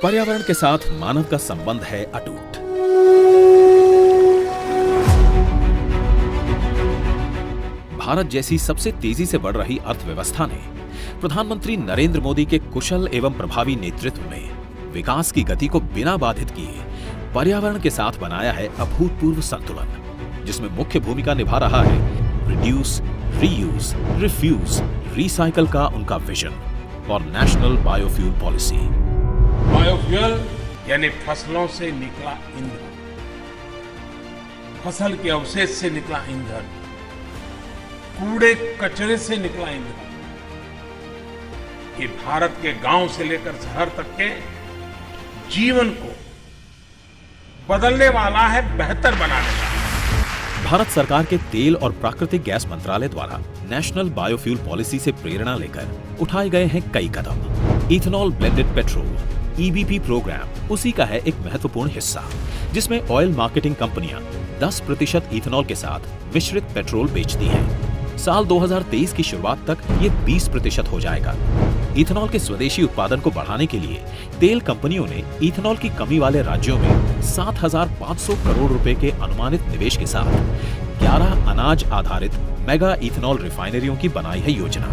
पर्यावरण के साथ मानव का संबंध है अटूट। भारत जैसी सबसे तेजी से बढ़ रही अर्थव्यवस्था ने प्रधानमंत्री नरेंद्र मोदी के कुशल एवं प्रभावी नेतृत्व में विकास की गति को बिना बाधित किए पर्यावरण के साथ बनाया है अभूतपूर्व संतुलन, जिसमें मुख्य भूमिका निभा रहा है रिड्यूस, रीयूज, रिफ्यूज, रिसाइकल का उनका विजन और नेशनल बायोफ्यूल पॉलिसी। बायोफ्यूल यानी फसलों से निकला ईंधन, फसल के अवशेष से निकला ईंधन, कूड़े कचरे से निकला ईंधन, ये भारत के गांव से लेकर शहर तक के जीवन को बदलने वाला है, बेहतर बनाने वाला है। भारत सरकार के तेल और प्राकृतिक गैस मंत्रालय द्वारा नेशनल बायोफ्यूल पॉलिसी से प्रेरणा लेकर उठाए गए हैं कई कदम। Ethanol blended petrol EBP programme उसी का है एक महत्वपूर्ण हिस्सा, जिसमें ऑयल मार्केटिंग कंपनियां 10% इथेनॉल के साथ मिश्रित पेट्रोल बेचती हैं। साल 2023 की शुरुआत तक ये 20% हो जाएगा। इथेनॉल के स्वदेशी उत्पादन को बढ़ाने के लिए तेल कंपनियों ने इथेनॉल की कमी वाले राज्यों में 7,500 करोड़ रुपए के अनुमानित निवेश के साथ 11 अनाज आधारित मेगा इथेनॉल रिफाइनरियों की बनाई है योजना,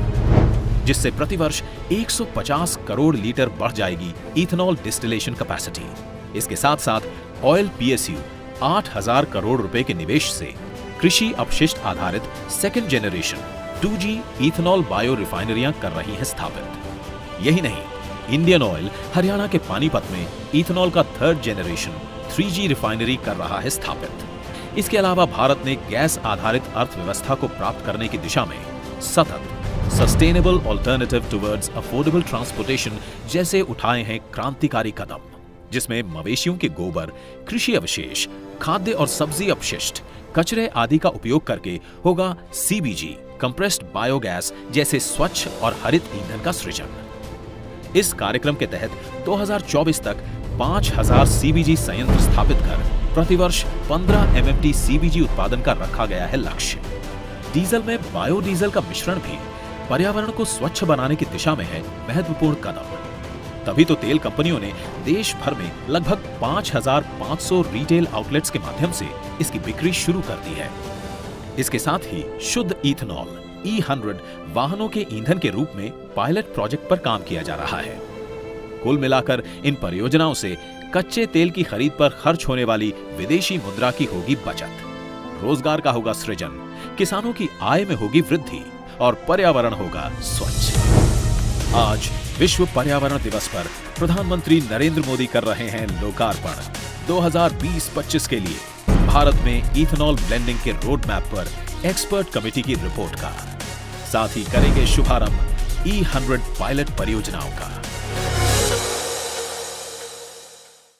जिससे प्रतिवर्ष 150 करोड़ लीटर बढ़ जाएगी इथेनॉल डिस्टिलेशन कैपेसिटी। इसके साथ साथ ऑयल PSU 8,000 करोड़ रुपए के निवेश से कृषि अपशिष्ट आधारित second generation 2G ethanol bio रिफाइनरियां कर रही हैं स्थापित। यही नहीं, इंडियन ऑयल हरियाणा के पानीपत में इथेनॉल का थर्ड जेनरेशन 3G रिफाइनरी कर रहा है स्थापित। इसके अलावा भारत ने गैस आधारित अर्थव्यवस्था को प्राप्त करने की दिशा में सतत sustainable alternative towards affordable transportation जैसे उठाए हैं क्रांतिकारी कदम, जिसमें मवेशियों के गोबर, कृषि अवशेष, खाद्य और सब्जी अपशिष्ट, कचरे आदि का उपयोग करके होगा CBG कंप्रेस्ड बायोगैस जैसे स्वच्छ और हरित ईंधन का सृजन। इस कार्यक्रम के तहत 2024 तक 5,000 CBG संयंत्र स्थापित कर प्रतिवर्ष 15 MMT CBG उत्पादन का रखा गया है लक्ष्य। डीजल में बायोडीजल का मिश्रण भी पर्यावरण को स्वच्छ बनाने की दिशा में है महत्वपूर्ण कदम। तभी तो तेल कंपनियों ने देश भर में लगभग 5,500 रिटेल आउटलेट्स के माध्यम से इसकी बिक्री शुरू कर दी है। इसके साथ ही शुद्ध इथेनॉल E100 वाहनों के ईंधन के रूप में पायलट प्रोजेक्ट पर काम किया जा रहा है। कुल मिलाकर इन परियोजनाओं से कच्चे तेल की खरीद पर खर्च होने वाली विदेशी मुद्रा की होगी बचत, रोजगार का होगा सृजन, किसानों की आय में होगी वृद्धि और पर्यावरण होगा स्वच्छ। आज विश्व पर्यावरण दिवस पर प्रधानमंत्री नरेंद्र मोदी कर रहे हैं लोकार्पण 2020-25 के लिए भारत में इथेनॉल ब्लेंडिंग के रोड मैप पर एक्सपर्ट कमेटी की रिपोर्ट का। साथ ही करेंगे शुभारंभ E100 पायलट परियोजनाओं का।